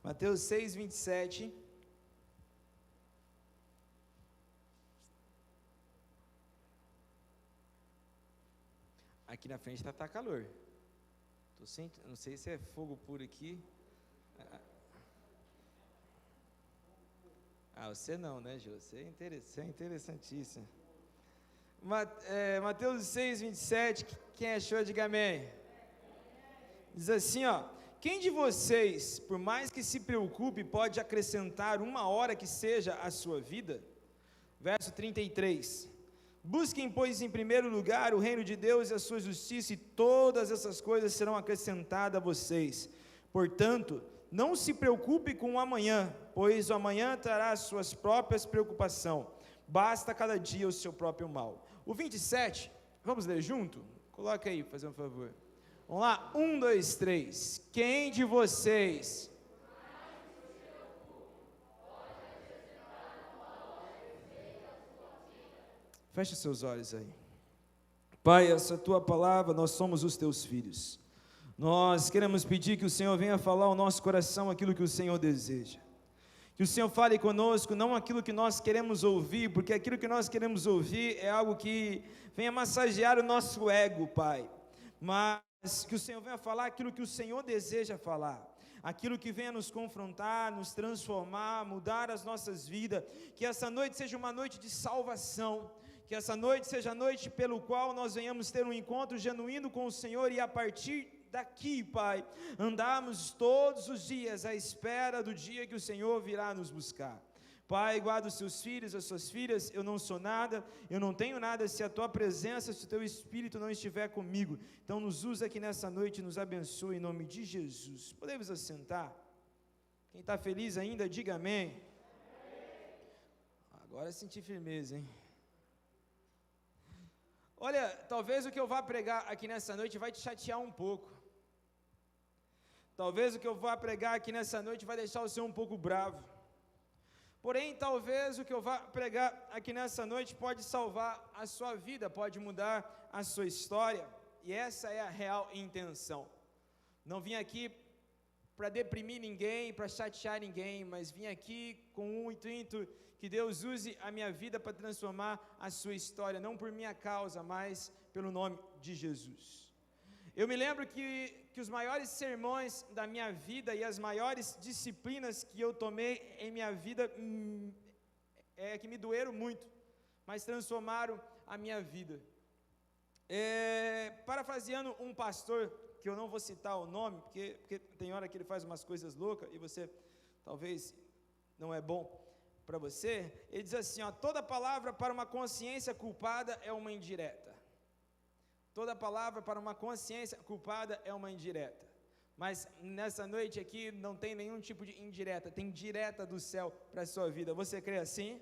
Mateus 6, 27. Aqui na frente tá calor. Não sei se é fogo puro aqui. Você não, né, Jô? Você é interessantíssimo. Mateus 6, 27, quem achou, diga amém. Diz assim, quem de vocês, por mais que se preocupe, pode acrescentar uma hora que seja à sua vida? Verso 33, busquem, pois, em primeiro lugar o reino de Deus e a sua justiça, e todas essas coisas serão acrescentadas a vocês. Portanto, não se preocupe com o amanhã, pois o amanhã trará as suas próprias preocupações. Basta cada dia o seu próprio mal. O 27, vamos ler junto? Coloca aí, fazer um favor. Vamos lá, 1, 2, 3. Quem de vocês... Feche seus olhos aí. Pai, essa é a tua palavra, nós somos os teus filhos. Nós queremos pedir que o Senhor venha falar ao nosso coração aquilo que o Senhor deseja. Que o Senhor fale conosco, não aquilo que nós queremos ouvir, porque aquilo que nós queremos ouvir é algo que venha massagear o nosso ego, Pai. Mas que o Senhor venha falar aquilo que o Senhor deseja falar. Aquilo que venha nos confrontar, nos transformar, mudar as nossas vidas. Que essa noite seja uma noite de salvação. Que essa noite seja a noite pelo qual nós venhamos ter um encontro genuíno com o Senhor e a partir daqui, Pai, andarmos todos os dias à espera do dia que o Senhor virá nos buscar. Pai, guarda os seus filhos, as suas filhas. Eu não sou nada, eu não tenho nada se a tua presença, se o teu Espírito não estiver comigo. Então nos usa aqui nessa noite, nos abençoe em nome de Jesus. Podemos assentar? Quem está feliz ainda, diga amém. Agora senti firmeza, hein? Olha, talvez o que eu vá pregar aqui nessa noite vai te chatear um pouco. Talvez o que eu vá pregar aqui nessa noite vai deixar você um pouco bravo. Porém, talvez o que eu vá pregar aqui nessa noite pode salvar a sua vida, pode mudar a sua história. E essa é a real intenção. Não vim aqui para deprimir ninguém, para chatear ninguém, mas vim aqui com o intuito que Deus use a minha vida para transformar a sua história, não por minha causa, mas pelo nome de Jesus. Eu me lembro que os maiores sermões da minha vida e as maiores disciplinas que eu tomei em minha vida, que me doeram muito, mas transformaram a minha vida. Parafraseando um pastor, que eu não vou citar o nome, porque tem hora que ele faz umas coisas loucas, e você, talvez, não é bom para você, ele diz assim, toda palavra para uma consciência culpada é uma indireta. Toda palavra para uma consciência culpada é uma indireta. Mas nessa noite aqui não tem nenhum tipo de indireta, tem direta do céu para a sua vida. Você crê assim?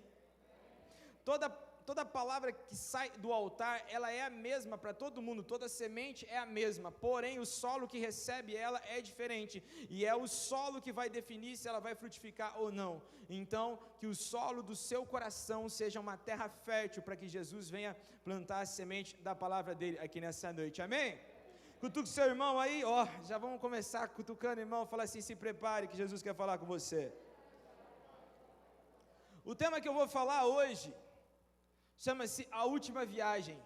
Toda palavra que sai do altar, ela é a mesma para todo mundo, toda semente é a mesma, porém o solo que recebe ela é diferente, e é o solo que vai definir se ela vai frutificar ou não. Então, que o solo do seu coração seja uma terra fértil, para que Jesus venha plantar a semente da palavra dele aqui nessa noite, amém? Cutuca o seu irmão aí, já vamos começar cutucando, irmão, fala assim, se prepare que Jesus quer falar com você. O tema que eu vou falar hoje chama-se A Última Viagem.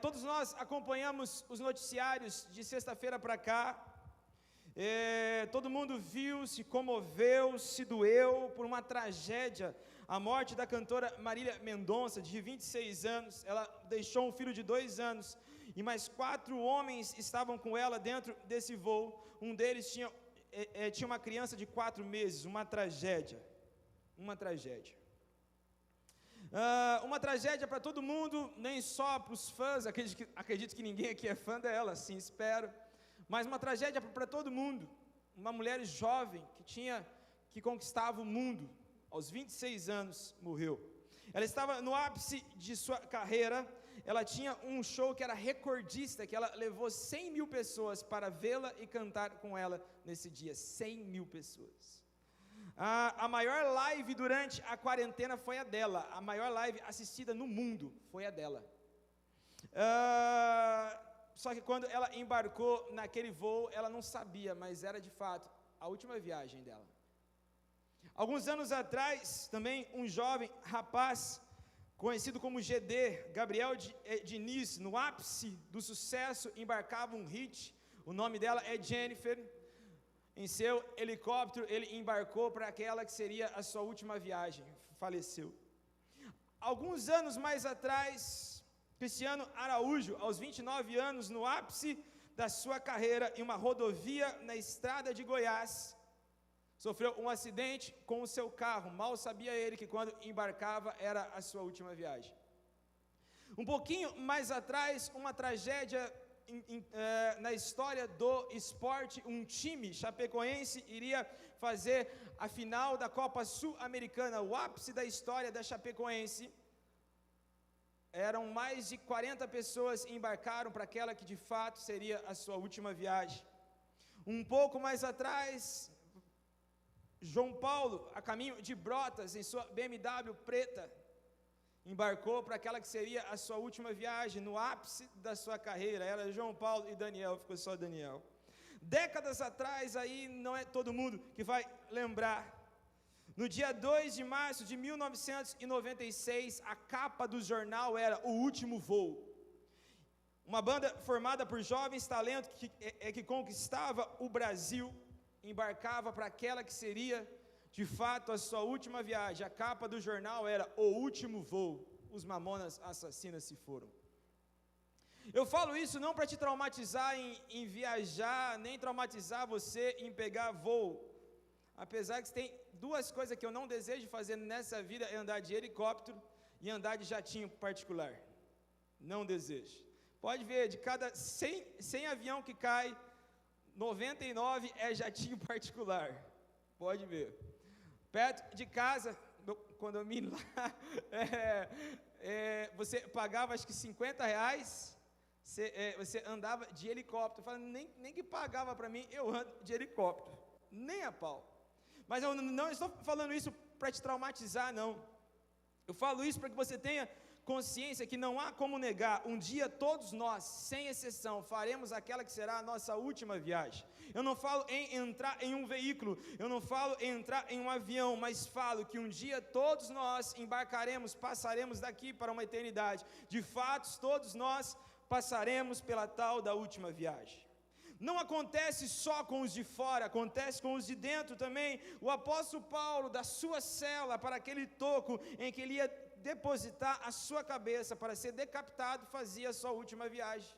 Todos nós acompanhamos os noticiários de sexta-feira para cá. Todo mundo viu, se comoveu, se doeu por uma tragédia. A morte da cantora Marília Mendonça, de 26 anos. Ela deixou um filho de 2 anos. E mais 4 homens estavam com ela dentro desse voo. Um deles tinha uma criança de 4 meses. Uma tragédia. Uma tragédia. Uma tragédia para todo mundo, nem só para os fãs, acredito que ninguém aqui é fã dela, sim, espero, mas uma tragédia para todo mundo. Uma mulher jovem que conquistava o mundo, aos 26 anos morreu. Ela estava no ápice de sua carreira, ela tinha um show que era recordista, que ela levou 100 mil pessoas para vê-la e cantar com ela nesse dia, 100 mil pessoas. A maior live durante a quarentena foi a dela. A maior live assistida no mundo foi a dela. só que quando ela embarcou naquele voo, ela não sabia, mas era de fato a última viagem dela. Alguns anos atrás, também um jovem rapaz, conhecido como GD, Gabriel Diniz, no ápice do sucesso, embarcava um hit, o nome dela é Jennifer. Em seu helicóptero, ele embarcou para aquela que seria a sua última viagem, faleceu. Alguns anos mais atrás, Cristiano Araújo, aos 29 anos, no ápice da sua carreira, em uma rodovia na estrada de Goiás, sofreu um acidente com o seu carro. Mal sabia ele que quando embarcava era a sua última viagem. Um pouquinho mais atrás, uma tragédia na história do esporte. Um time chapecoense iria fazer a final da Copa Sul-Americana, o ápice da história da Chapecoense. Eram mais de 40 pessoas que embarcaram para aquela que de fato seria a sua última viagem. Um pouco mais atrás, João Paulo, a caminho de Brotas, em sua BMW preta, embarcou para aquela que seria a sua última viagem, no ápice da sua carreira. Era João Paulo e Daniel, ficou só Daniel. Décadas atrás, aí não é todo mundo que vai lembrar, no dia 2 de março de 1996, a capa do jornal era O Último Voo. Uma banda formada por jovens talentos que conquistava o Brasil, embarcava para aquela que seria de fato a sua última viagem. A capa do jornal era O Último Voo. Os Mamonas Assassinas se foram. Eu falo isso não para te traumatizar em viajar, nem traumatizar você em pegar voo. Apesar que tem duas coisas que eu não desejo fazer nessa vida, é andar de helicóptero e andar de jatinho particular. Não desejo. Pode ver, de cada 100 avião que cai, 99 é jatinho particular. Pode ver. Perto de casa, no condomínio lá, você pagava acho que R$50, você andava de helicóptero. Eu falo, nem que pagava para mim, eu ando de helicóptero, nem a pau. Mas eu não estou falando isso para te traumatizar, não. Eu falo isso para que você tenha consciência que não há como negar, um dia todos nós, sem exceção, faremos aquela que será a nossa última viagem. Eu não falo em entrar em um veículo, eu não falo em entrar em um avião, mas falo que um dia todos nós embarcaremos, passaremos daqui para uma eternidade. De fato, todos nós passaremos pela tal da última viagem. Não acontece só com os de fora, acontece com os de dentro também. O apóstolo Paulo, da sua cela para aquele toco em que ele ia depositar a sua cabeça para ser decapitado, fazia a sua última viagem.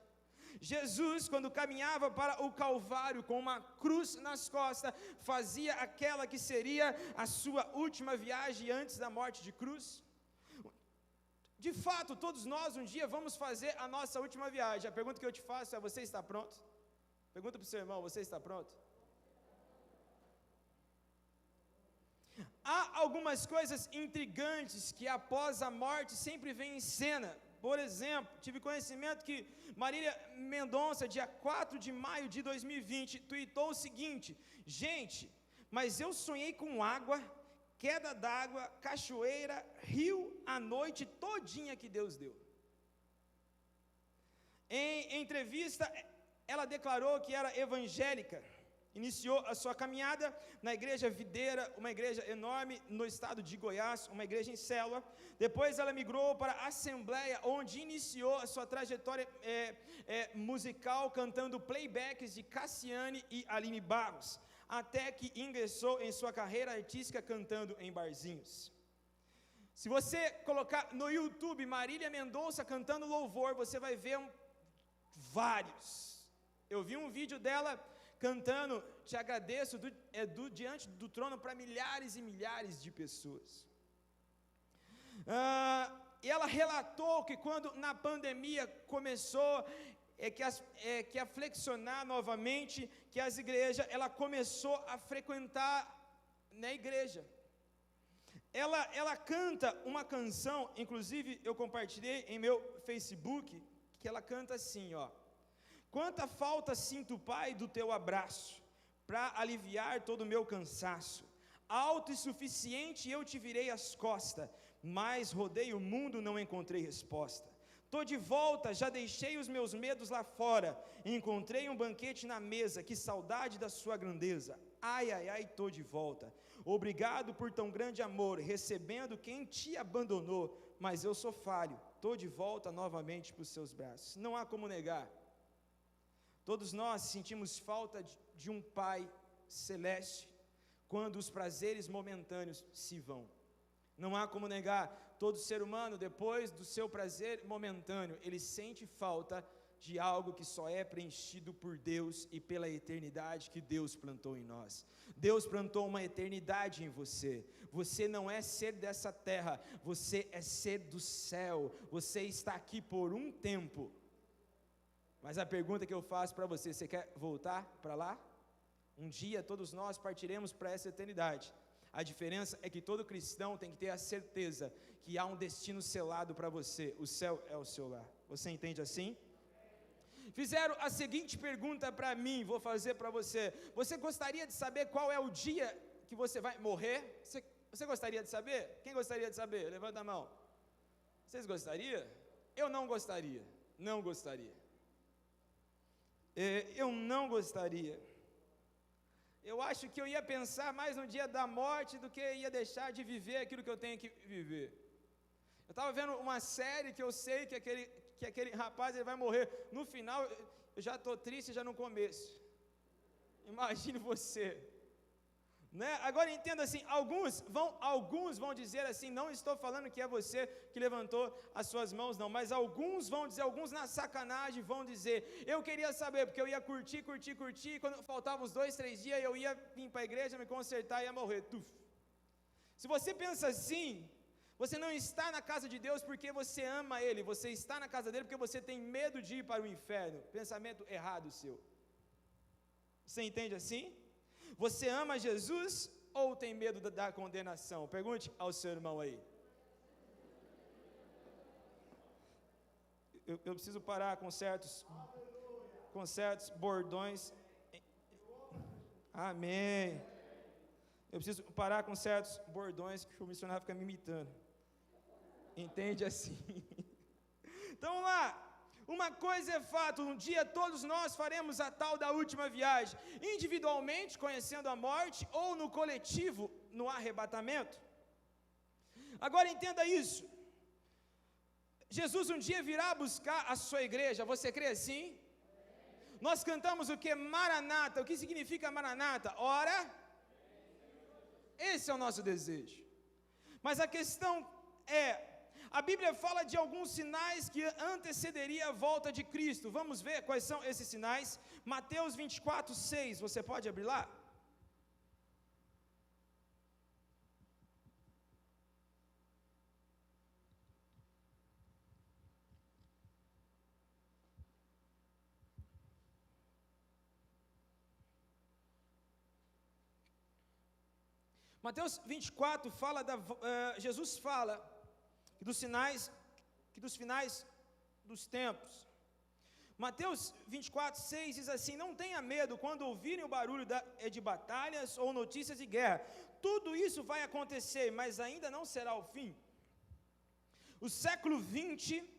Jesus, quando caminhava para o Calvário com uma cruz nas costas, fazia aquela que seria a sua última viagem antes da morte de cruz. De fato, todos nós um dia vamos fazer a nossa última viagem. A pergunta que eu te faço é: você está pronto? Pergunta para o seu irmão: você está pronto? Há algumas coisas intrigantes que após a morte sempre vêm em cena. Por exemplo, tive conhecimento que Marília Mendonça, dia 4 de maio de 2020, tuitou o seguinte: gente, mas eu sonhei com água, queda d'água, cachoeira, rio, a noite todinha que Deus deu. Em entrevista, ela declarou que era evangélica, iniciou a sua caminhada na igreja Videira, uma igreja enorme no estado de Goiás, uma igreja em célula. Depois ela migrou para a Assembleia, onde iniciou a sua trajetória musical, cantando playbacks de Cassiane e Aline Barros, até que ingressou em sua carreira artística cantando em barzinhos. Se você colocar no YouTube Marília Mendonça cantando louvor, você vai ver vários. Eu vi um vídeo dela cantando Te Agradeço diante do trono para milhares e milhares de pessoas. E ela relatou que quando na pandemia começou que a flexionar novamente, que as igrejas, ela começou a frequentar na igreja. Ela canta uma canção, inclusive eu compartilhei em meu Facebook, que ela canta assim, ó: quanta falta sinto, Pai, do teu abraço, para aliviar todo o meu cansaço. Alto e suficiente eu te virei as costas, mas rodei o mundo, não encontrei resposta. Tô de volta, já deixei os meus medos lá fora, encontrei um banquete na mesa, que saudade da sua grandeza. Ai, ai, ai, tô de volta. Obrigado por tão grande amor, recebendo quem te abandonou, mas eu sou falho, tô de volta novamente para os seus braços. Não há como negar. Todos nós sentimos falta de um Pai celeste, quando os prazeres momentâneos se vão. Não há como negar, todo ser humano, depois do seu prazer momentâneo, ele sente falta de algo que só é preenchido por Deus e pela eternidade que Deus plantou em nós. Deus plantou uma eternidade em você. Você não é ser dessa terra, você é ser do céu. Você está aqui por um tempo. Mas a pergunta que eu faço para você, você quer voltar para lá? Um dia todos nós partiremos para essa eternidade. A diferença é que todo cristão tem que ter a certeza que há um destino selado para você. O céu é o seu lar. Você entende assim? Fizeram a seguinte pergunta para mim, vou fazer para você. Você gostaria de saber qual é o dia que você vai morrer? Você gostaria de saber? Quem gostaria de saber? Levanta a mão. Vocês gostariam? Eu não gostaria. Não gostaria. Eu não gostaria. Eu acho que eu ia pensar mais no dia da morte do que ia deixar de viver aquilo que eu tenho que viver. Eu estava vendo uma série que eu sei que aquele rapaz ele vai morrer. No final, eu já estou triste já no começo. Imagine você. Né? Agora entenda assim, alguns vão dizer assim, não estou falando que é você que levantou as suas mãos não, mas alguns vão dizer, alguns na sacanagem vão dizer, eu queria saber, porque eu ia curtir, quando faltavam uns 2, 3 dias, eu ia vir para a igreja, me consertar e ia morrer. Tuf. Se você pensa assim, você não está na casa de Deus porque você ama Ele, você está na casa dele porque você tem medo de ir para o inferno, pensamento errado seu. Você entende assim? Você ama Jesus ou tem medo da condenação? Pergunte ao seu irmão aí. Eu preciso parar com certos bordões. Amém. Eu preciso parar com certos bordões que o missionário fica me imitando. Entende assim? Então vamos lá. Uma coisa é fato, um dia todos nós faremos a tal da última viagem, individualmente, conhecendo a morte, ou no coletivo, no arrebatamento. Agora entenda isso, Jesus um dia virá buscar a sua igreja, você crê assim? Nós cantamos o que? Maranata. O que significa Maranata? Ora, esse é o nosso desejo. Mas a questão é, a Bíblia fala de alguns sinais que antecederia a volta de Cristo. Vamos ver quais são esses sinais. Mateus 24, 6, você pode abrir lá? Mateus 24 fala Jesus fala que dos finais dos tempos. Mateus 24, 6 diz assim, não tenha medo quando ouvirem o barulho de batalhas ou notícias de guerra, tudo isso vai acontecer, mas ainda não será o fim. O século 20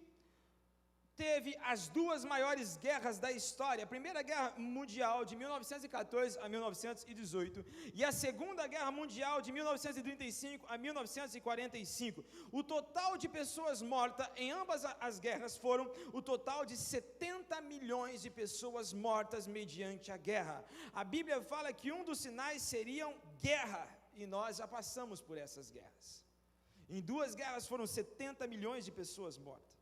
teve as duas maiores guerras da história, a Primeira Guerra Mundial de 1914 a 1918 e a Segunda Guerra Mundial de 1935 a 1945. O total de pessoas mortas em ambas as guerras foram o total de 70 milhões de pessoas mortas mediante a guerra. A Bíblia fala que um dos sinais seriam guerra, e nós já passamos por essas guerras. Em duas guerras foram 70 milhões de pessoas mortas.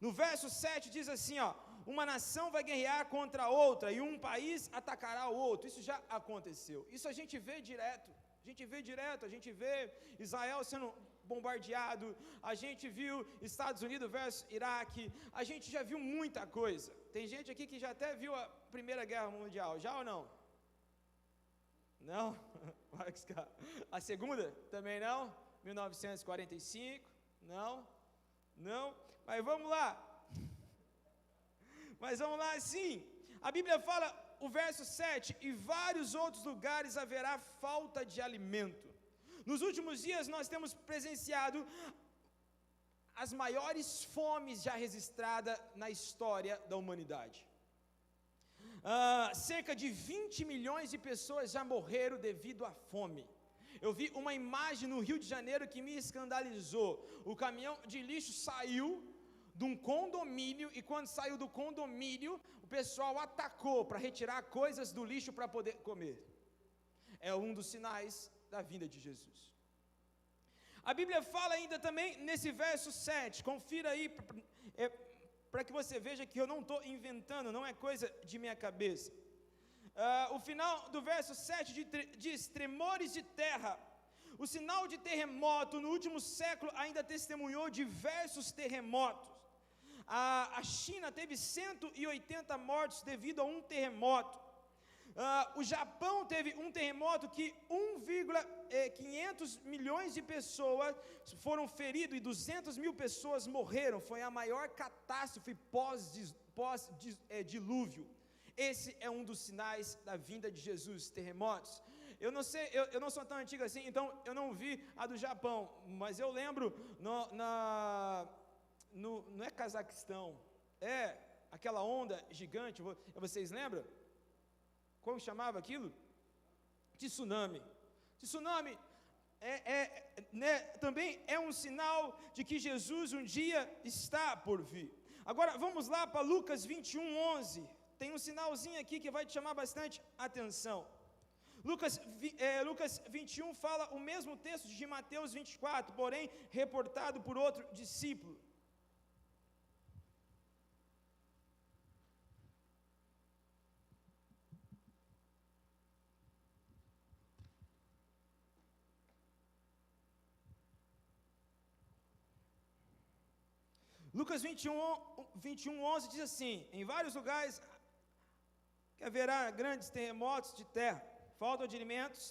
No verso 7 diz assim, uma nação vai guerrear contra a outra e um país atacará o outro. Isso já aconteceu. Isso a gente vê direto. A gente vê Israel sendo bombardeado, a gente viu Estados Unidos versus Iraque, a gente já viu muita coisa. Tem gente aqui que já até viu a Primeira Guerra Mundial, já ou não? Não? A Segunda? Também não? 1945? Não? Não, mas vamos lá sim, a Bíblia fala, o verso 7, em vários outros lugares haverá falta de alimento. Nos últimos dias nós temos presenciado as maiores fomes já registradas na história da humanidade. Cerca de 20 milhões de pessoas já morreram devido à fome. Eu vi uma imagem no Rio de Janeiro que me escandalizou. O caminhão de lixo saiu de um condomínio, e quando saiu do condomínio, o pessoal atacou para retirar coisas do lixo para poder comer. É um dos sinais da vinda de Jesus. A Bíblia fala ainda também nesse verso 7, confira aí, para que você veja que eu não estou inventando, não é coisa de minha cabeça. O final do verso 7 diz: tremores de terra. O sinal de terremoto no último século ainda testemunhou diversos terremotos. A China teve 180 mortos devido a um terremoto. O Japão teve um terremoto que 1,500 milhões de pessoas foram feridas e 200 mil pessoas morreram. Foi a maior catástrofe pós-dilúvio. Esse é um dos sinais da vinda de Jesus, terremotos. Eu não sei, eu não sou tão antigo assim, então eu não vi a do Japão, mas eu lembro não é Cazaquistão, é aquela onda gigante, vocês lembram? Como chamava aquilo? Tsunami. Tsunami também é um sinal de que Jesus um dia está por vir. Agora vamos lá para Lucas 21:11. Tem um sinalzinho aqui que vai te chamar bastante atenção. Lucas 21 fala o mesmo texto de Mateus 24, porém reportado por outro discípulo. Lucas 21:11 diz assim: em vários lugares que haverá grandes terremotos de terra, falta de alimentos,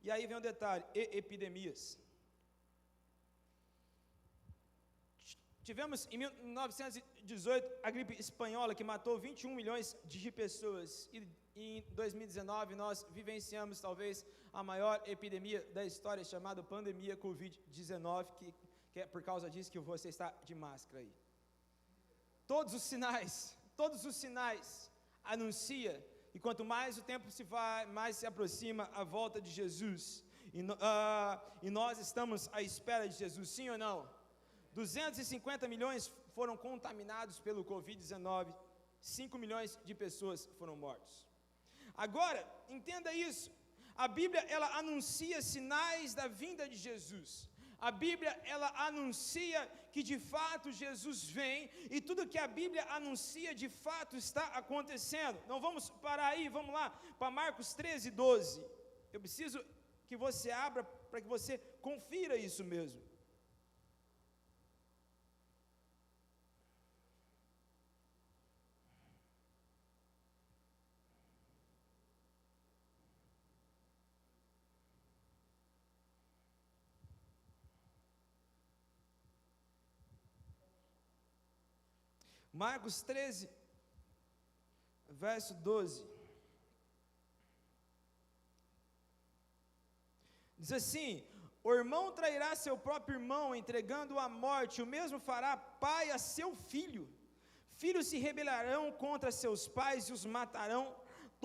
e aí vem um detalhe, e epidemias. Tivemos em 1918 a gripe espanhola, que matou 21 milhões de pessoas, e em 2019 nós vivenciamos talvez a maior epidemia da história, chamada pandemia Covid-19, que é por causa disso que você está de máscara aí. Todos os sinais anunciam, e quanto mais o tempo se vai, mais se aproxima a volta de Jesus, e nós estamos à espera de Jesus, sim ou não? 250 milhões foram contaminados pelo Covid-19, 5 milhões de pessoas foram mortas. Agora, entenda isso, a Bíblia ela anuncia sinais da vinda de Jesus. A Bíblia, ela anuncia que de fato Jesus vem, e tudo que a Bíblia anuncia de fato está acontecendo. Não vamos parar aí, vamos lá para Marcos 13:12. Eu preciso que você abra para que você confira isso mesmo. Marcos 13, verso 12, diz assim: o irmão trairá seu próprio irmão, entregando-o à morte, o mesmo fará pai a seu filho, filhos se rebelarão contra seus pais e os matarão,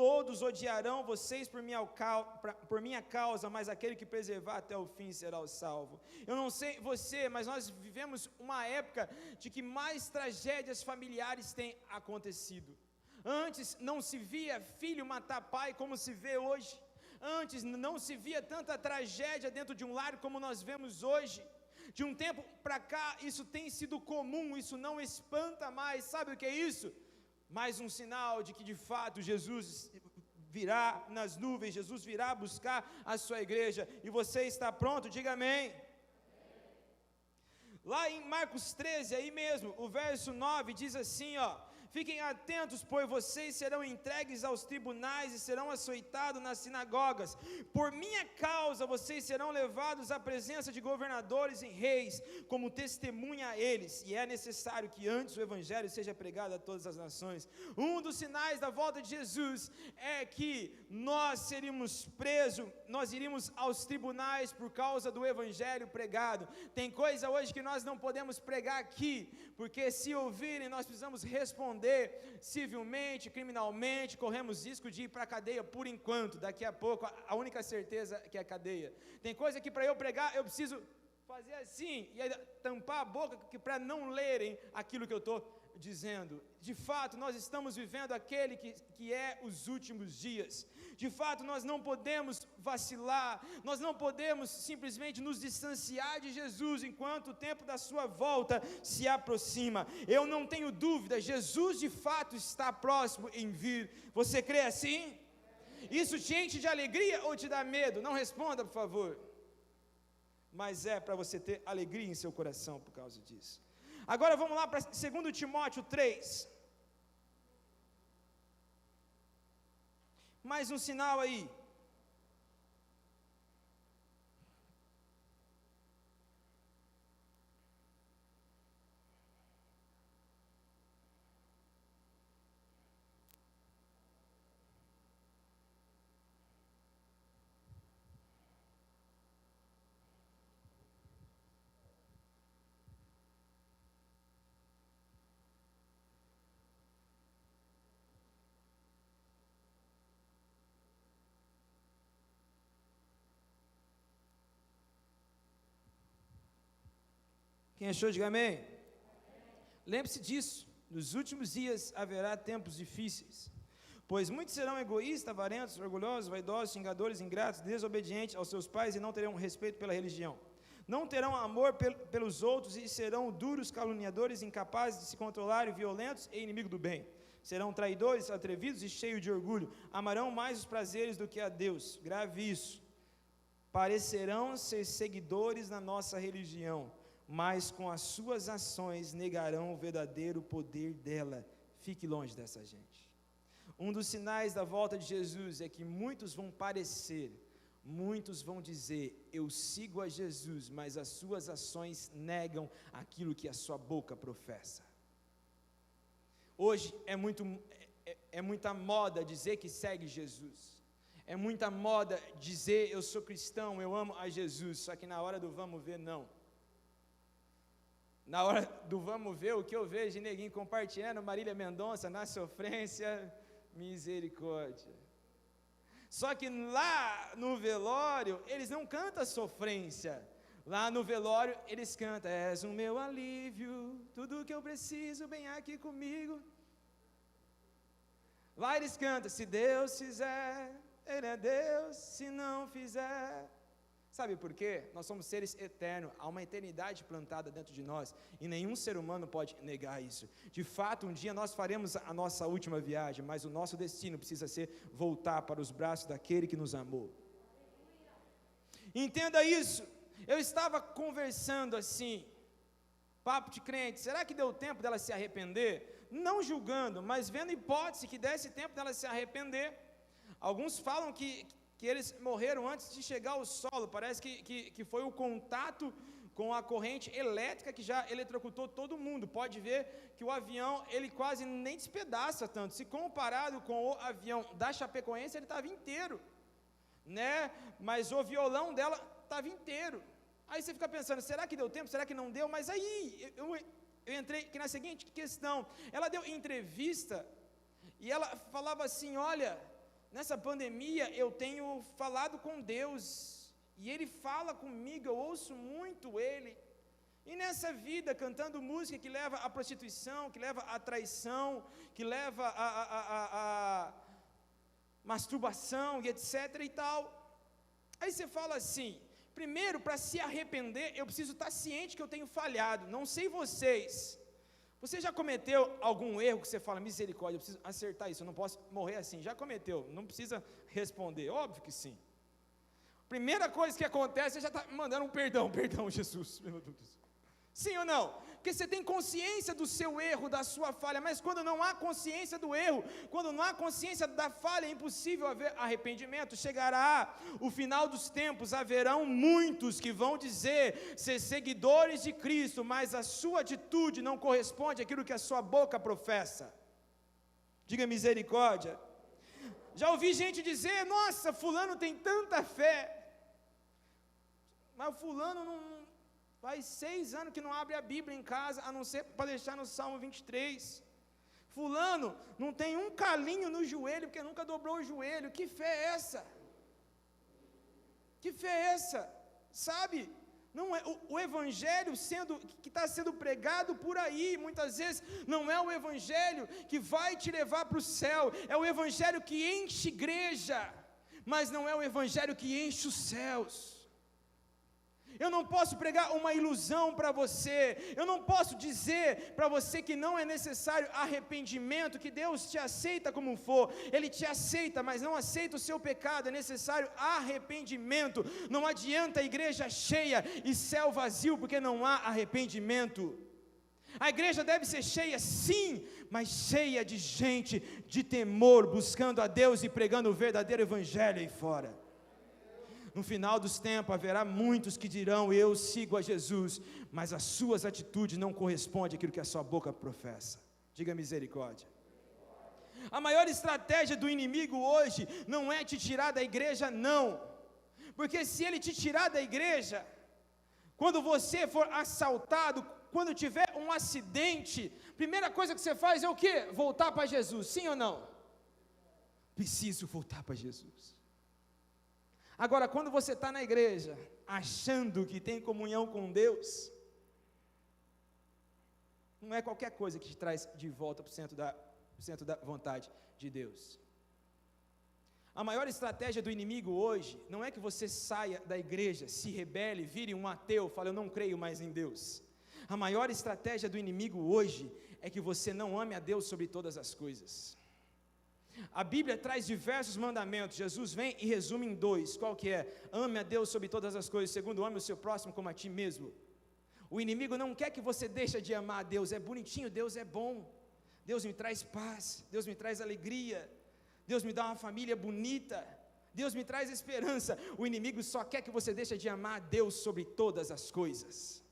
todos odiarão vocês por minha causa, mas aquele que preservar até o fim será o salvo. Eu não sei você, mas nós vivemos uma época de que mais tragédias familiares têm acontecido. Antes não se via filho matar pai como se vê hoje. Antes não se via tanta tragédia dentro de um lar como nós vemos hoje. De um tempo para cá isso tem sido comum, isso não espanta mais. Sabe o que é isso? Mais um sinal de que de fato Jesus virá nas nuvens, Jesus virá buscar a sua igreja, e você está pronto? Diga amém. Lá em Marcos 13, aí mesmo, o verso 9 diz assim, Fiquem atentos, pois vocês serão entregues aos tribunais e serão açoitados nas sinagogas. Por minha causa vocês serão levados à presença de governadores e reis, como testemunha a eles, e é necessário que antes o evangelho seja pregado a todas as nações. Um dos sinais da volta de Jesus é que nós seríamos presos, nós iríamos aos tribunais por causa do evangelho pregado. Tem coisa hoje que nós não podemos pregar aqui, porque se ouvirem nós precisamos responder civilmente, criminalmente, corremos risco de ir para a cadeia por enquanto. Daqui a pouco a única certeza é que é a cadeia. Tem coisa que para eu pregar eu preciso fazer assim e aí tampar a boca para não lerem aquilo que eu estou dizendo. De fato nós estamos vivendo aquele que é os últimos dias. De fato nós não podemos vacilar, nós não podemos simplesmente nos distanciar de Jesus enquanto o tempo da sua volta se aproxima. Eu não tenho dúvida, Jesus de fato está próximo em vir. Você crê assim? Isso te enche de alegria ou te dá medo? Não responda, por favor. Mas é para você ter alegria em seu coração por causa disso. Agora vamos lá para 2 Timóteo 3. Mais um sinal aí. Quem achou, diga amém. Lembre-se disso, nos últimos dias haverá tempos difíceis, pois muitos serão egoístas, avarentos, orgulhosos, vaidosos, xingadores, ingratos, desobedientes aos seus pais e não terão respeito pela religião. Não terão amor pelos outros e serão duros, caluniadores, incapazes de se controlar, violentos e inimigos do bem. Serão traidores, atrevidos e cheios de orgulho. Amarão mais os prazeres do que a Deus. Grave isso. Parecerão ser seguidores da nossa religião, mas com as suas ações negarão o verdadeiro poder dela. Fique longe dessa gente. Um dos sinais da volta de Jesus é que muitos vão parecer, muitos vão dizer, eu sigo a Jesus, mas as suas ações negam aquilo que a sua boca professa. Hoje é muita moda dizer que segue Jesus. É muita moda dizer, eu sou cristão, eu amo a Jesus, só que na hora do vamos ver, não. Na hora do vamos ver, o que eu vejo de neguinho compartilhando, Marília Mendonça, na sofrência, misericórdia. Só que lá no velório, eles não cantam sofrência. Lá no velório, eles cantam, és o meu alívio, tudo que eu preciso, vem aqui comigo. Lá eles cantam, se Deus fizer, Ele é Deus, se não fizer. Sabe por quê? Nós somos seres eternos, há uma eternidade plantada dentro de nós, e nenhum ser humano pode negar isso. De fato, um dia nós faremos a nossa última viagem, mas o nosso destino precisa ser voltar para os braços daquele que nos amou. Entenda isso. Eu estava conversando assim, papo de crente, será que deu tempo dela se arrepender? Não julgando, mas vendo hipótese que desse tempo dela se arrepender. Alguns falam que eles morreram antes de chegar ao solo, parece que foi o contato com a corrente elétrica que já eletrocutou todo mundo. Pode ver que o avião, ele quase nem despedaça tanto, se comparado com o avião da Chapecoense, ele estava inteiro, né? Mas o violão dela estava inteiro. Aí você fica pensando, será que deu tempo, será que não deu? Mas aí, eu entrei aqui na seguinte questão, ela deu entrevista, e ela falava assim, olha, nessa pandemia eu tenho falado com Deus, e Ele fala comigo, eu ouço muito Ele, e nessa vida, cantando música que leva à prostituição, que leva à traição, que leva à masturbação, e etc e tal, aí você fala assim, primeiro, para se arrepender, eu preciso estar ciente que eu tenho falhado, não sei vocês, você já cometeu algum erro que você fala, misericórdia, eu preciso acertar isso, eu não posso morrer assim, já cometeu, não precisa responder, óbvio que sim. Primeira coisa que acontece, você já está mandando um perdão, Jesus, meu Deus. Sim ou não? Porque você tem consciência do seu erro, da sua falha, mas quando não há consciência do erro, quando não há consciência da falha, é impossível haver arrependimento. Chegará o final dos tempos, haverão muitos que vão dizer ser seguidores de Cristo, mas a sua atitude não corresponde àquilo que a sua boca professa. Diga misericórdia. Já ouvi gente dizer, nossa, fulano tem tanta fé, mas o fulano não... Faz 6 anos que não abre a Bíblia em casa, a não ser para deixar no Salmo 23. Fulano não tem um calinho no joelho, porque nunca dobrou o joelho. Que fé é essa? Que fé é essa? Sabe? Não é, o evangelho que está sendo pregado por aí, muitas vezes, não é o evangelho que vai te levar para o céu, é o evangelho que enche igreja, mas não é o evangelho que enche os céus. Eu não posso pregar uma ilusão para você, eu não posso dizer para você que não é necessário arrependimento, que Deus te aceita como for, Ele te aceita, mas não aceita o seu pecado, é necessário arrependimento. Não adianta a igreja cheia e céu vazio, porque não há arrependimento. A igreja deve ser cheia, sim, mas cheia de gente de temor, buscando a Deus e pregando o verdadeiro evangelho aí fora. No final dos tempos haverá muitos que dirão, eu sigo a Jesus, mas as suas atitudes não correspondem àquilo que a sua boca professa. Diga misericórdia. A maior estratégia do inimigo hoje não é te tirar da igreja, não. Porque se ele te tirar da igreja, quando você for assaltado, quando tiver um acidente, primeira coisa que você faz é o quê? Voltar para Jesus, sim ou não? Preciso voltar para Jesus. Agora, quando você está na igreja, achando que tem comunhão com Deus, não é qualquer coisa que te traz de volta para o centro da vontade de Deus. A maior estratégia do inimigo hoje, não é que você saia da igreja, se rebele, vire um ateu, fale, eu não creio mais em Deus. A maior estratégia do inimigo hoje, é que você não ame a Deus sobre todas as coisas. A Bíblia traz diversos mandamentos, Jesus vem e resume em 2, qual que é? Ame a Deus sobre todas as coisas, segundo, ame o seu próximo como a ti mesmo. O inimigo não quer que você deixe de amar a Deus, é bonitinho, Deus é bom, Deus me traz paz, Deus me traz alegria, Deus me dá uma família bonita, Deus me traz esperança. O inimigo só quer que você deixe de amar a Deus sobre todas as coisas.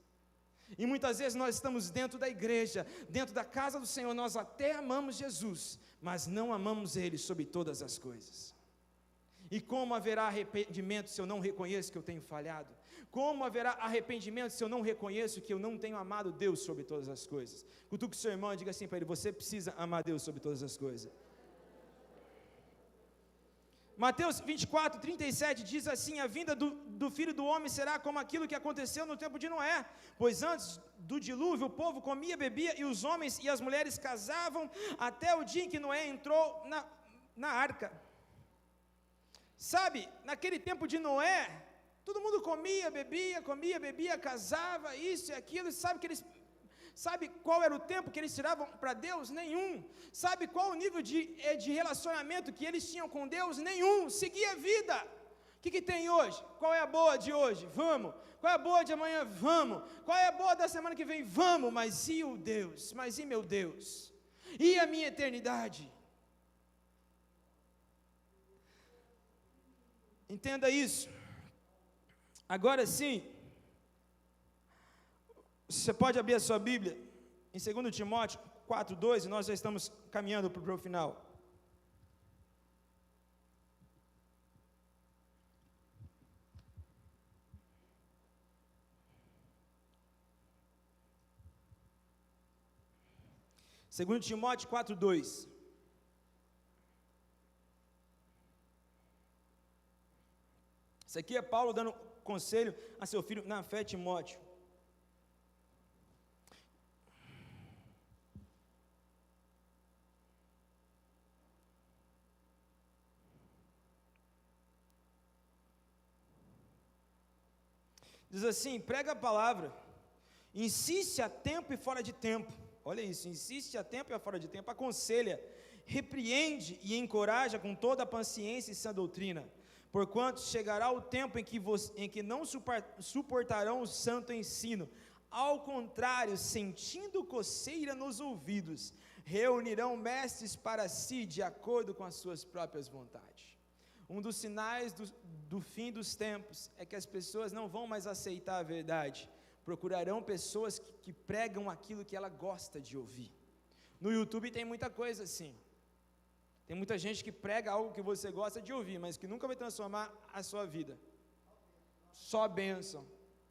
E muitas vezes nós estamos dentro da igreja, dentro da casa do Senhor, nós até amamos Jesus, mas não amamos Ele sobre todas as coisas. E como haverá arrependimento se eu não reconheço que eu tenho falhado? Como haverá arrependimento se eu não reconheço que eu não tenho amado Deus sobre todas as coisas? Cutuque o seu irmão e diga assim para ele, você precisa amar Deus sobre todas as coisas. Mateus 24, 37 diz assim, a vinda do Filho do Homem será como aquilo que aconteceu no tempo de Noé, pois antes do dilúvio o povo comia, bebia, e os homens e as mulheres casavam, até o dia em que Noé entrou na arca. Sabe, naquele tempo de Noé, todo mundo comia, bebia, casava, isso e aquilo, sabe qual era o tempo que eles tiravam para Deus? Nenhum. Sabe qual o nível de relacionamento que eles tinham com Deus? Nenhum. Seguia a vida. O que tem hoje? Qual é a boa de hoje? Vamos. Qual é a boa de amanhã? Vamos. Qual é a boa da semana que vem? Vamos. Mas e o Deus? Mas e meu Deus? E a minha eternidade? Entenda isso. Agora sim, você pode abrir a sua Bíblia em 2 Timóteo 4:2, e nós já estamos caminhando para o final. Segundo Timóteo 4:2. Isso aqui é Paulo dando conselho a seu filho na fé, Timóteo. Diz assim, prega a palavra, insiste a tempo e fora de tempo. Olha isso, insiste a tempo e fora de tempo, aconselha, repreende e encoraja com toda a paciência e sã doutrina, porquanto chegará o tempo em que não suportarão o santo ensino, Ao contrário, sentindo coceira nos ouvidos, reunirão mestres para si de acordo com as suas próprias vontades. Um dos sinais do fim dos tempos é que as pessoas não vão mais aceitar a verdade, procurarão pessoas que pregam aquilo que ela gosta de ouvir. No YouTube tem muita coisa assim, tem muita gente que prega algo que você gosta de ouvir, mas que nunca vai transformar a sua vida. Só bênção,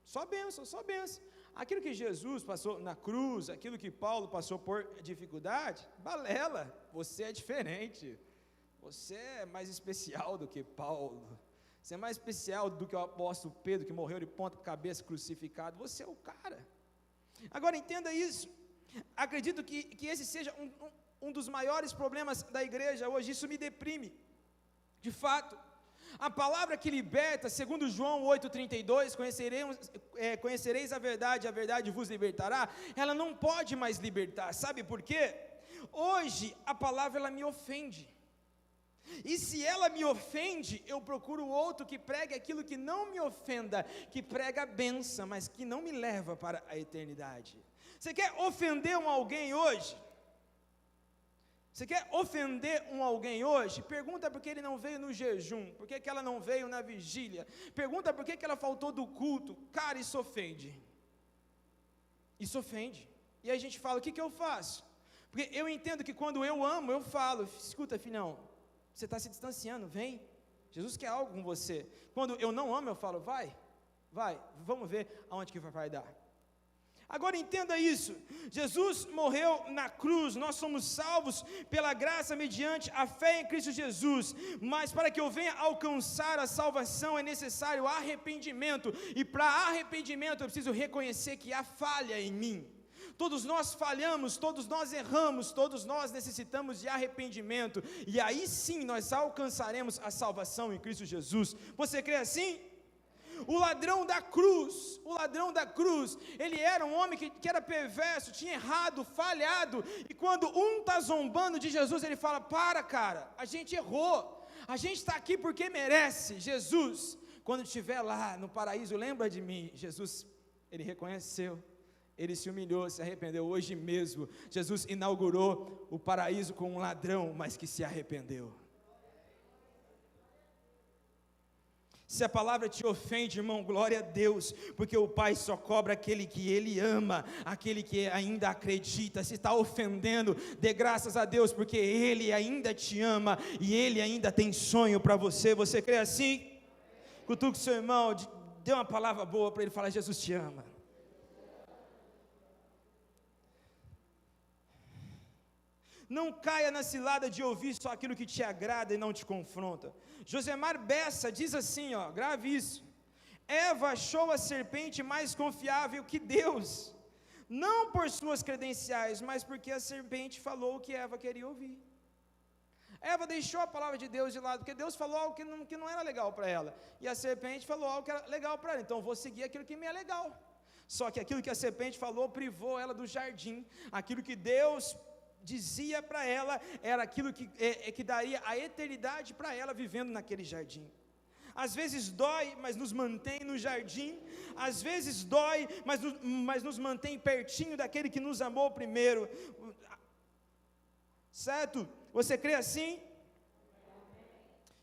só bênção, só bênção. Aquilo que Jesus passou na cruz, aquilo que Paulo passou por dificuldade, balela, você é diferente. Você é mais especial do que Paulo. Você é mais especial do que o apóstolo Pedro, que morreu de ponta cabeça crucificado. Você é o cara. Agora entenda isso. Acredito que esse seja um dos maiores problemas da igreja hoje. Isso me deprime. De fato, a palavra que liberta, segundo João 8,32, conhecereis a verdade vos libertará. Ela não pode mais libertar. Sabe por quê? Hoje a palavra ela me ofende. E se ela me ofende, eu procuro outro que pregue aquilo que não me ofenda, que prega a bênção, mas que não me leva para a eternidade. Você quer ofender alguém hoje? Você quer ofender alguém hoje? Pergunta por que ele não veio no jejum, por que ela não veio na vigília, pergunta por que ela faltou do culto. Cara, isso ofende. Isso ofende. E aí a gente fala, o que eu faço? Porque eu entendo que quando eu amo, eu falo, escuta filhão, você está se distanciando, vem, Jesus quer algo com você. Quando eu não amo, eu falo, vai, vamos ver aonde que vai dar. Agora entenda isso, Jesus morreu na cruz, nós somos salvos pela graça mediante a fé em Cristo Jesus, mas para que eu venha alcançar a salvação é necessário arrependimento, e para arrependimento eu preciso reconhecer que há falha em mim. Todos nós falhamos, todos nós erramos, todos nós necessitamos de arrependimento, e aí sim nós alcançaremos a salvação em Cristo Jesus. Você crê assim? O ladrão da cruz, ele era um homem que era perverso, tinha errado, falhado, e quando um está zombando de Jesus, ele fala, cara, a gente errou, a gente está aqui porque merece. Jesus, quando estiver lá no paraíso, lembra de mim. Jesus, ele reconheceu, ele se humilhou, se arrependeu. Hoje mesmo, Jesus inaugurou o paraíso com um ladrão, mas que se arrependeu. Se a palavra te ofende, irmão, glória a Deus, porque o Pai só cobra aquele que Ele ama, aquele que ainda acredita. Se está ofendendo, dê graças a Deus, porque Ele ainda te ama, e Ele ainda tem sonho para você. Você crê assim? Cutuque o seu irmão, dê uma palavra boa para ele, falar, Jesus te ama. Não caia na cilada de ouvir só aquilo que te agrada e não te confronta. Josemar Bessa diz assim, grave isso: Eva achou a serpente mais confiável que Deus, não por suas credenciais, mas porque a serpente falou o que Eva queria ouvir. Eva deixou a palavra de Deus de lado, porque Deus falou algo que não era legal para ela, e a serpente falou algo que era legal para ela, então vou seguir aquilo que me é legal. Só que aquilo que a serpente falou privou ela do jardim. Aquilo que Deus dizia para ela era aquilo que daria a eternidade para ela vivendo naquele jardim. Às vezes dói, mas nos mantém no jardim. Às vezes dói, mas nos mantém pertinho daquele que nos amou primeiro. Certo? Você crê assim?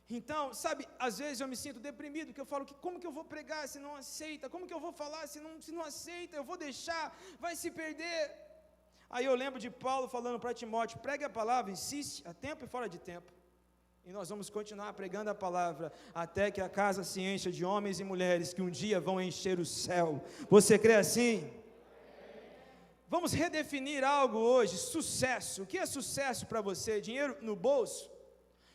Então, sabe, às vezes eu me sinto deprimido, que eu falo, como que eu vou pregar se não aceita? Como que eu vou falar se não aceita? Eu vou deixar, vai se perder. Aí eu lembro de Paulo falando para Timóteo, pregue a palavra, insiste, a tempo e fora de tempo. E nós vamos continuar pregando a palavra, até que a casa se encha de homens e mulheres, que um dia vão encher o céu. Você crê assim? Vamos redefinir algo hoje, sucesso. O que é sucesso para você? Dinheiro no bolso?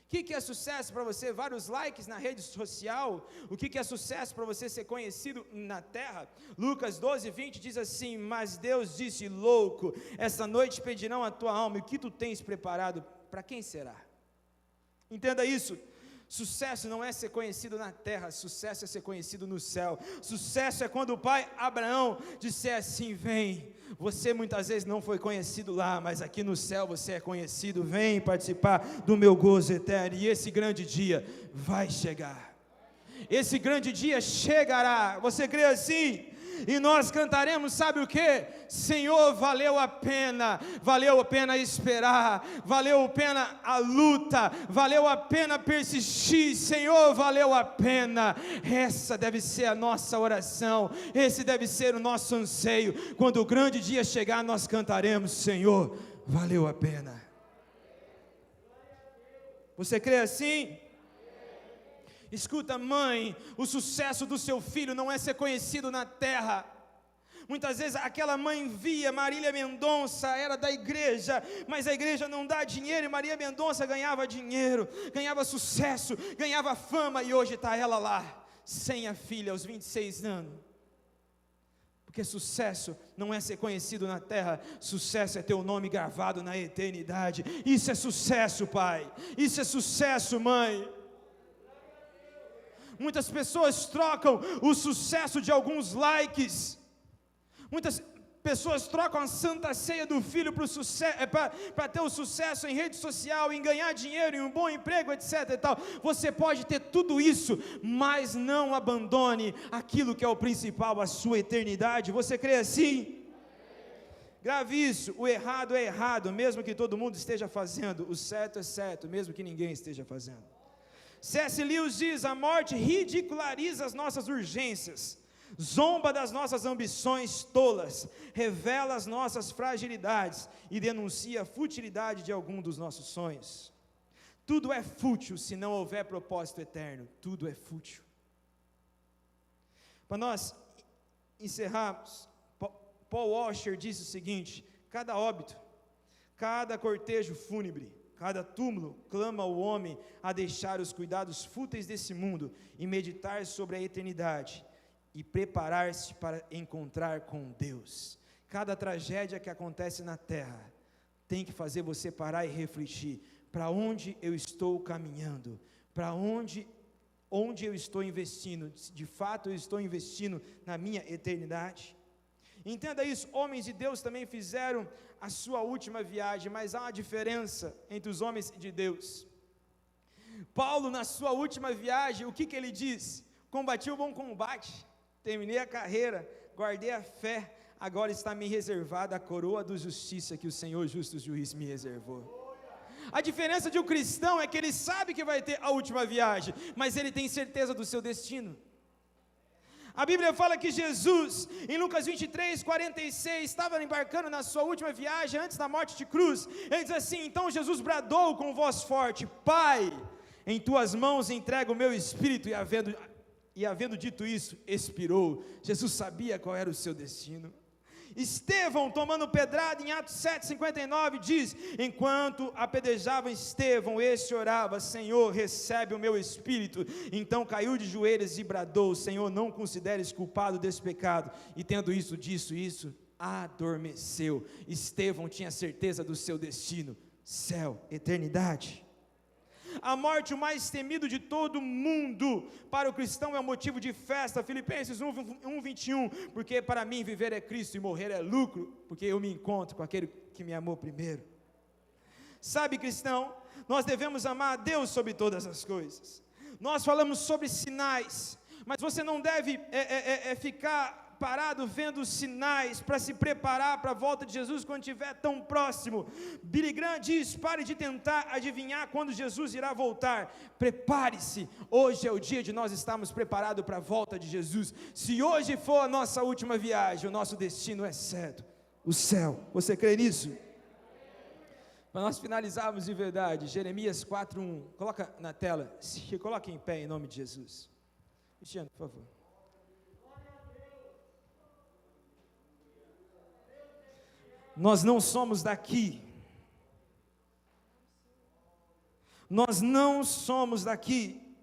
O que é sucesso para você? Vários likes na rede social? O que é sucesso para você? Ser conhecido na terra? Lucas 12:20 diz assim: mas Deus disse, louco, essa noite pedirão a tua alma, e o que tu tens preparado, para quem será? Entenda isso. Sucesso não é ser conhecido na terra, sucesso é ser conhecido no céu. Sucesso é quando o pai Abraão disser assim: vem, você muitas vezes não foi conhecido lá, mas aqui no céu você é conhecido, vem participar do meu gozo eterno. E esse grande dia vai chegar, esse grande dia chegará. Você crê assim? E nós cantaremos, sabe o que? Senhor, valeu a pena esperar, valeu a pena a luta, valeu a pena persistir, Senhor, valeu a pena. Essa deve ser a nossa oração, esse deve ser o nosso anseio. Quando o grande dia chegar, nós cantaremos, Senhor, valeu a pena. Você crê assim? Escuta, mãe, o sucesso do seu filho não é ser conhecido na terra. Muitas vezes aquela mãe via Marília Mendonça, era da igreja, mas a igreja não dá dinheiro, e Marília Mendonça ganhava dinheiro, ganhava sucesso, ganhava fama, e hoje está ela lá, sem a filha, aos 26 anos. Porque sucesso não é ser conhecido na terra, sucesso é ter o nome gravado na eternidade. Isso é sucesso, pai, isso é sucesso, mãe. Muitas pessoas trocam o sucesso de alguns likes, muitas pessoas trocam a santa ceia do filho para ter o sucesso em rede social, em ganhar dinheiro, em um bom emprego, etc. e tal. Você pode ter tudo isso, mas não abandone aquilo que é o principal, a sua eternidade. Você crê assim? Grave isso, o errado é errado, mesmo que todo mundo esteja fazendo, o certo é certo, mesmo que ninguém esteja fazendo. C.S. Lewis diz: a morte ridiculariza as nossas urgências, zomba das nossas ambições tolas, revela as nossas fragilidades e denuncia a futilidade de algum dos nossos sonhos. Tudo é fútil se não houver propósito eterno, tudo é fútil. Para nós encerrarmos, Paul Washer disse o seguinte: cada óbito, cada cortejo fúnebre, cada túmulo clama ao homem a deixar os cuidados fúteis desse mundo e meditar sobre a eternidade e preparar-se para encontrar com Deus. Cada tragédia que acontece na terra tem que fazer você parar e refletir: para onde eu estou caminhando? Para onde eu estou investindo? De fato eu estou investindo na minha eternidade? Entenda isso, homens de Deus também fizeram a sua última viagem, mas há uma diferença entre os homens de Deus. Paulo, na sua última viagem, o que ele diz? Combati o bom combate, terminei a carreira, guardei a fé, agora está me reservada a coroa da justiça que o Senhor justo juiz me reservou. A diferença de um cristão é que ele sabe que vai ter a última viagem, mas ele tem certeza do seu destino. A Bíblia fala que Jesus, em Lucas 23, 46, estava embarcando na sua última viagem, antes da morte de cruz. Ele diz assim: então Jesus bradou com voz forte: Pai, em tuas mãos entrego o meu espírito. E havendo dito isso, expirou. Jesus sabia qual era o seu destino. Estevão, tomando pedrada, em Atos 7,59, diz: enquanto apedrejava Estevão, este orava: Senhor, recebe o meu espírito. Então caiu de joelhos e bradou: Senhor, não consideres culpado desse pecado. E tendo isso, adormeceu. Estevão tinha certeza do seu destino: céu, eternidade. A morte, o mais temido de todo mundo, para o cristão é um motivo de festa. Filipenses 1:21, porque para mim viver é Cristo e morrer é lucro, porque eu me encontro com aquele que me amou primeiro. Sabe, cristão, nós devemos amar a Deus sobre todas as coisas. Nós falamos sobre sinais, mas você não deve ficar parado vendo sinais para se preparar para a volta de Jesus quando estiver tão próximo. Billy Graham diz: pare de tentar adivinhar quando Jesus irá voltar, prepare-se. Hoje é o dia de nós estarmos preparados para a volta de Jesus. Se hoje for a nossa última viagem, o nosso destino é certo, o céu. Você crê nisso? Para nós finalizarmos de verdade, Jeremias 4:1, coloca na tela, coloque em pé em nome de Jesus. Cristiano, por favor. Nós não somos daqui. Nós não somos daqui.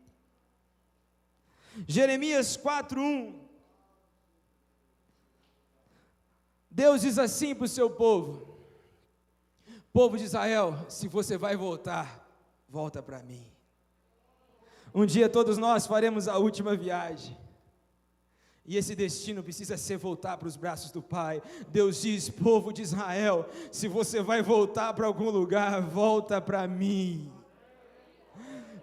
Jeremias 4:1. Deus diz assim para o seu povo: povo de Israel, se você vai voltar, volta para mim. Um dia todos nós faremos a última viagem. E esse destino precisa ser voltar para os braços do Pai. Deus diz: povo de Israel, se você vai voltar para algum lugar, volta para mim.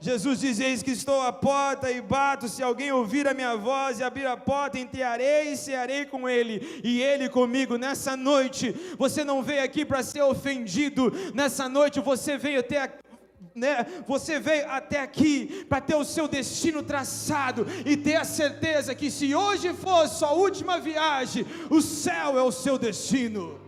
Jesus diz: eis que estou à porta e bato, se alguém ouvir a minha voz e abrir a porta, entrarei e cearei com ele, e ele comigo. Nessa noite, você não veio aqui para ser ofendido, nessa noite você veio você veio até aqui para ter o seu destino traçado, e ter a certeza que se hoje for sua última viagem, o céu é o seu destino.